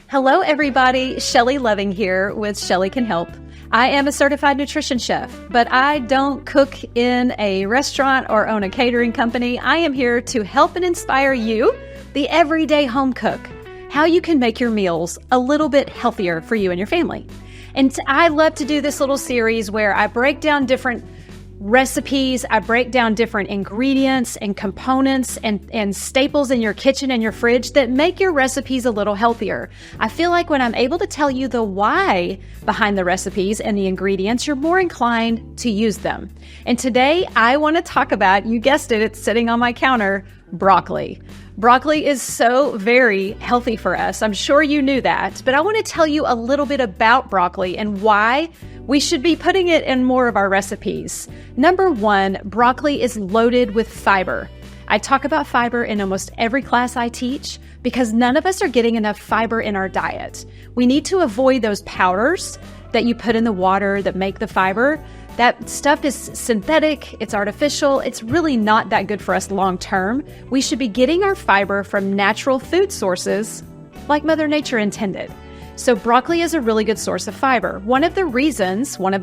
Hello, everybody. Shelly Loving here with Shelly Can Help. I am a certified nutrition chef, but I don't cook in a restaurant or own a catering company. I am here to help and inspire you, the everyday home cook, how you can make your meals a little bit healthier for you and your family. And I love to do this little series where I break down different recipes, I break down different ingredients and components and staples in your kitchen and your fridge that make your recipes a little healthier. I feel like when I'm able to tell you the why behind the recipes and the ingredients, you're more inclined to use them. And today I want to talk about, you guessed it, it's sitting on my counter, broccoli. Broccoli is so very healthy for us. I'm sure you knew that, but I want to tell you a little bit about broccoli and why we should be putting it in more of our recipes. Number one, broccoli is loaded with fiber. I talk about fiber in almost every class I teach because none of us are getting enough fiber in our diet. We need to avoid those powders that you put in the water that make the fiber. That stuff is synthetic, it's artificial, it's really not that good for us long term. We should be getting our fiber from natural food sources like Mother Nature intended. So broccoli is a really good source of fiber. One of the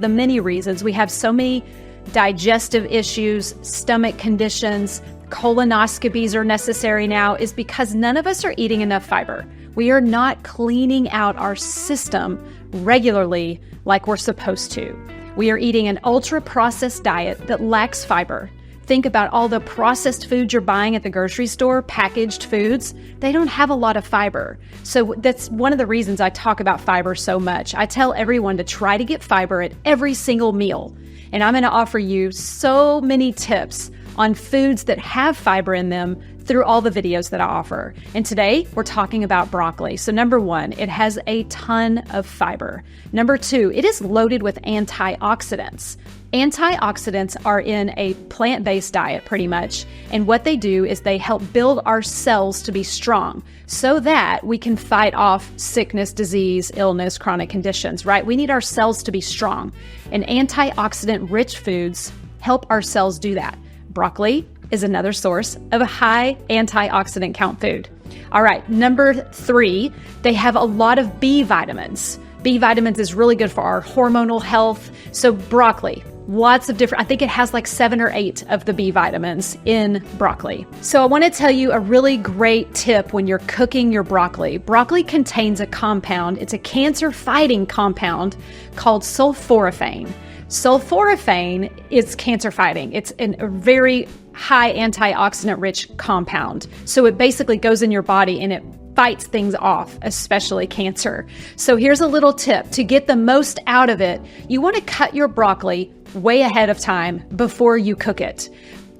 many reasons we have so many digestive issues, stomach conditions, colonoscopies are necessary now is because none of us are eating enough fiber. We are not cleaning out our system regularly like we're supposed to. We are eating an ultra-processed diet that lacks fiber. Think about all the processed foods you're buying at the grocery store, packaged foods. They don't have a lot of fiber. So that's one of the reasons I talk about fiber so much. I tell everyone to try to get fiber at every single meal. And I'm going to offer you so many tips on foods that have fiber in them through all the videos that I offer. And today we're talking about broccoli. So number one, it has a ton of fiber. Number two, it is loaded with antioxidants. Antioxidants are in a plant-based diet pretty much. And what they do is they help build our cells to be strong so that we can fight off sickness, disease, illness, chronic conditions, right? We need our cells to be strong. And antioxidant-rich foods help our cells do that. Broccoli is another source of a high antioxidant count food. All right, number three, they have a lot of B vitamins. B vitamins is really good for our hormonal health. So broccoli, lots of different, I think it has like 7 or 8 of the B vitamins in broccoli. So I want to tell you a really great tip when you're cooking your broccoli. Broccoli contains a compound, it's a cancer-fighting compound called sulforaphane. Sulforaphane is cancer-fighting. It's a very high antioxidant-rich compound. So it basically goes in your body and it fights things off, especially cancer. So here's a little tip. To get the most out of it, you want to cut your broccoli way ahead of time before you cook it.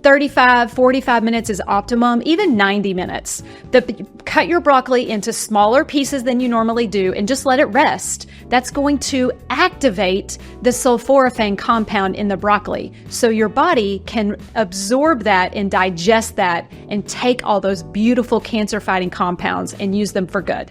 35, 45 minutes is optimum, even 90 minutes. Cut your broccoli into smaller pieces than you normally do and just let it rest. That's going to activate the sulforaphane compound in the broccoli. So your body can absorb that and digest that and take all those beautiful cancer-fighting compounds and use them for good.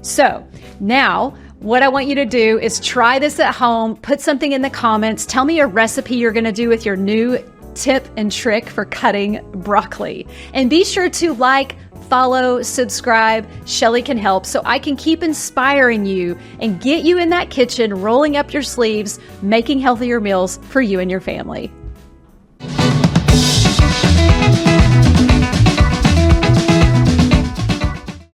So now, what I want you to do is try this at home, put something in the comments, tell me a recipe you're going to do with your new tip and trick for cutting broccoli. And be sure to like, follow, subscribe, Shelly Can Help, so I can keep inspiring you and get you in that kitchen, rolling up your sleeves, making healthier meals for you and your family.